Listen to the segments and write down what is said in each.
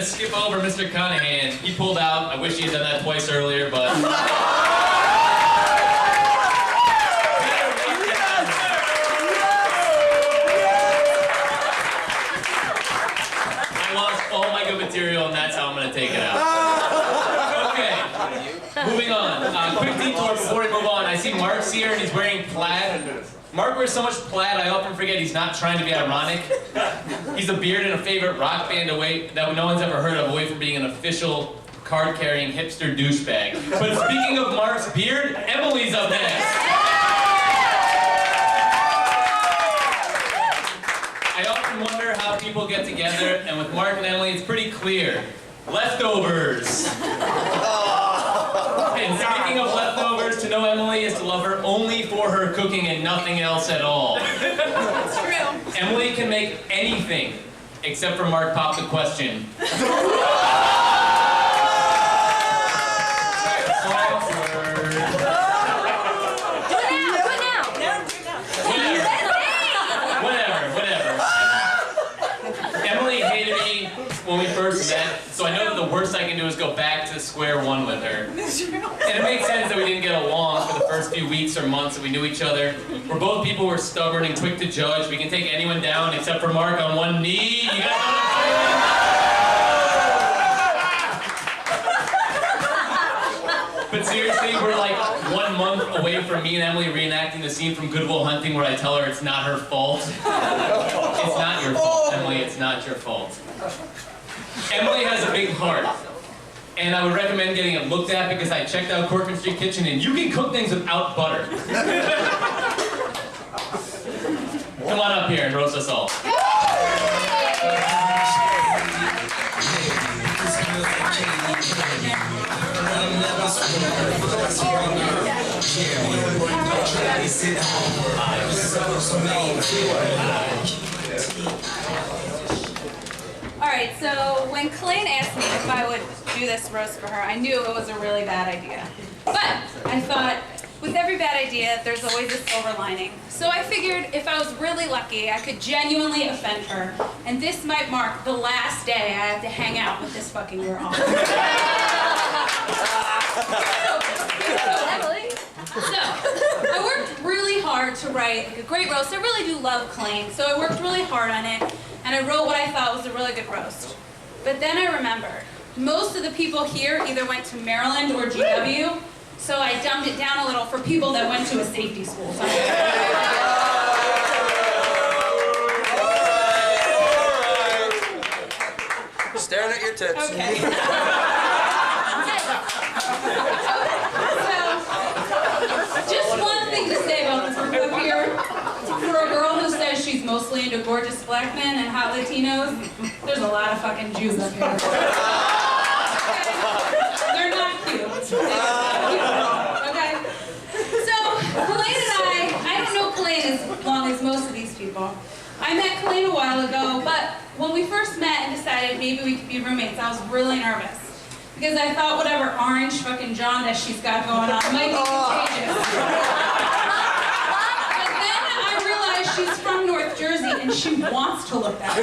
gonna skip over Mr. Conahan. He pulled out. I wish he had done that twice earlier, but... I lost all my good material, and that's how I'm gonna take it out. Okay, moving on. Quick detour before we move on. I see Mark's here, and he's wearing plaid. Mark wears so much plaid, I often forget he's not trying to be ironic. He's a beard in a favorite rock band away that no one's ever heard of, away from being an official card-carrying hipster douchebag. But speaking of Mark's beard, Emily's up next. I often wonder how people get together, and with Mark and Emily, it's pretty clear. Leftovers. And speaking of leftovers, to know Emily is to love her only for her cooking and nothing else at all. It's true. Emily can make anything, except for Mark popped the question. When we first met, so I know that the worst I can do is go back to square one with her. And it makes sense that we didn't get along for the first few weeks or months that we knew each other. We're both people who are stubborn and quick to judge. We can take anyone down except for Mark on one knee. You guys know what I'm saying? But seriously, we're like 1 month away from me and Emily reenacting the scene from Good Will Hunting where I tell her it's not her fault. It's not your fault, Emily, it's not your fault. Emily has a big heart, and I would recommend getting it looked at because I checked out Corcoran Street Kitchen, and you can cook things without butter. Come on up here and roast us all. Alright, so when Kelaine asked me if I would do this roast for her, I knew it was a really bad idea. But I thought, with every bad idea, there's always a silver lining. So I figured if I was really lucky, I could genuinely offend her, and this might mark the last day I have to hang out with this fucking girl. So, I worked really hard to write like a great roast. I really do love Kelaine, so I worked really hard on it, and I wrote what I thought was a really good roast. But then I remembered, most of the people here either went to Maryland or GW, so I dumbed it down a little for people that went to a safety school. So Staring at your tits. okay. Just one thing to say about this group up here. For a girl who says she's mostly into gorgeous black men and hot Latinos, there's a lot of fucking Jews up here. They're not cute. Okay? So, Kelaine and I don't know Kelaine as long as most of these people. I met Kelaine a while ago, but when we first met and decided maybe we could be roommates, I was really nervous. Because I thought whatever orange fucking jaundice she's got going on might be contagious. But then I realized she's from North Jersey and she wants to look that way.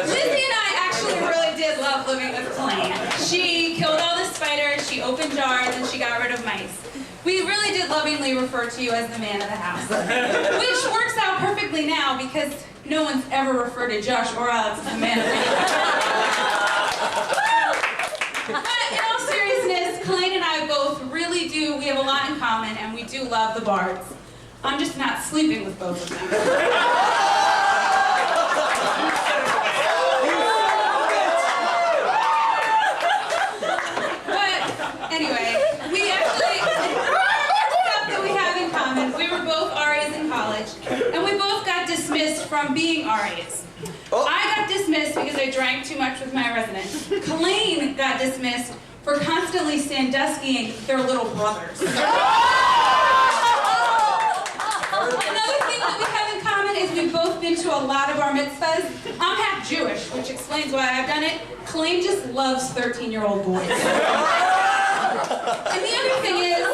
Lizzie and I actually really did love living with Kelaine. She killed all the spiders, she opened jars, and she got rid of mice. We really did lovingly refer to you as the man of the house. Which works out perfectly now because no one's ever referred to Josh or Alex as the man of the house. But in all seriousness, Kelaine and I both really do, we have a lot in common, and we do love the Bards. I'm just not sleeping with both of them. But anyway, we actually, stuff that we have in common, we were both RAs in college, and we both got dismissed from being RAs. I got dismissed because I drank too much with my residents. Kelaine got dismissed for constantly Sanduskying their little brothers. Another thing that we have in common is we've both been to a lot of bar mitzvahs. I'm half Jewish, which explains why I've done it. Kelaine just loves 13-year-old boys. And the other thing is,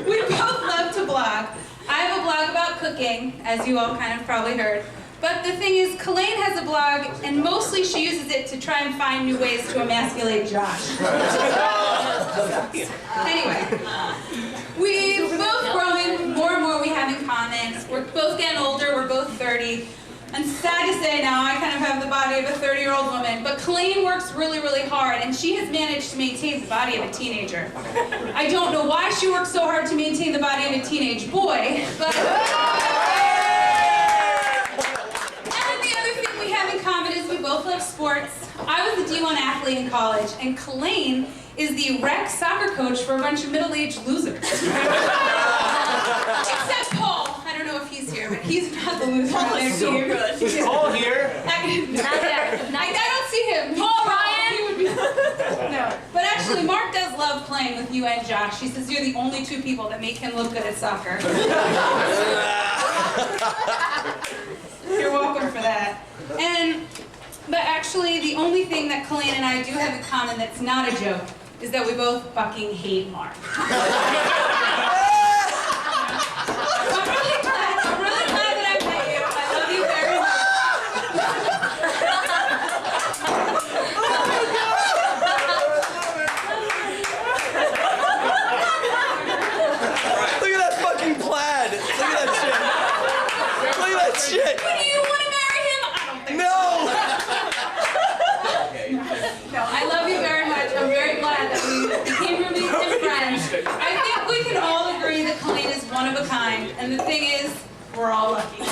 we both love to blog. I have a blog about cooking. cooking, as you all kind of probably heard. But the thing is, Kelaine has a blog, and mostly she uses it to try and find new ways to emasculate Josh. Anyway, we've both growing, more and more we have in common. We're both getting older, we're both 30. And sad to say now, I kind of have the body of a 30-year-old woman, but Kelaine works really, really hard, and she has managed to maintain the body of a teenager. I don't know why she works so hard to maintain the body of a teenage boy, but... And the other thing we have in common is we both love sports. I was a D1 athlete in college, and Kelaine is the rec soccer coach for a bunch of middle-aged losers. Except Paul. I don't know if he's here, but he's not the loser on their team. Is Paul here? I don't see him. Paul Ryan! He would be... No. But actually, Mark does love playing with you and Josh. He says you're the only two people that make him look good at soccer. You're welcome for that. But actually, the only thing that Kelaine and I do have in common that's not a joke is that we both fucking hate Mark. I'm really glad that I met you. I love you very much. Look at that fucking plaid. Look at that shit. Look at that shit. Do you want to marry him? I don't think No. No, I love you very much. I'm very glad that we became roommates and friends. I think we can all agree that Kelaine is one of a kind, and the thing is, we're all lucky. I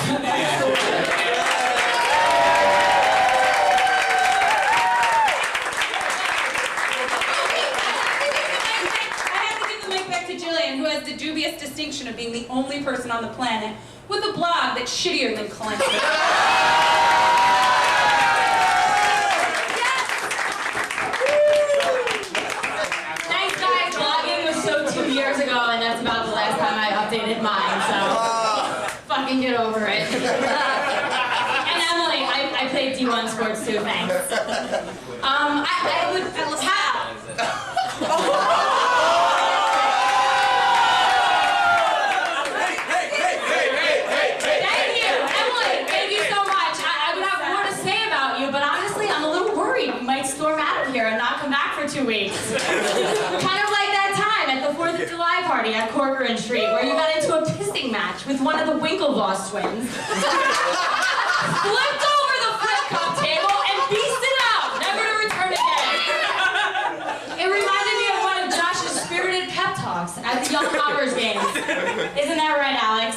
have to give the mic back to Jillian, who has the dubious distinction of being the only person on the planet with a blog that's shittier than Kelaine. Years ago, and that's about the last time I updated mine, so fucking get over it. And Emily, I played D1 sports too, thanks. I would have... Thank you, Emily, thank you so much. I would have more to say about you, but honestly, I'm a little worried you might storm out of here and not come back for 2 weeks. Kind of like that time at the 4th of July party at Corcoran Street, where you got into a pissing match with one of the Winklevoss twins, flipped over the flip cup table, and beasted out, never to return again. It reminded me of one of Josh's spirited pep talks at the Young Robbers games. Isn't that right, Alex?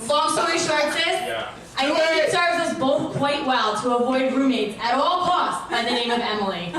Long story short, sis, I think it serves us both quite well to avoid roommates at all costs by the name of Emily.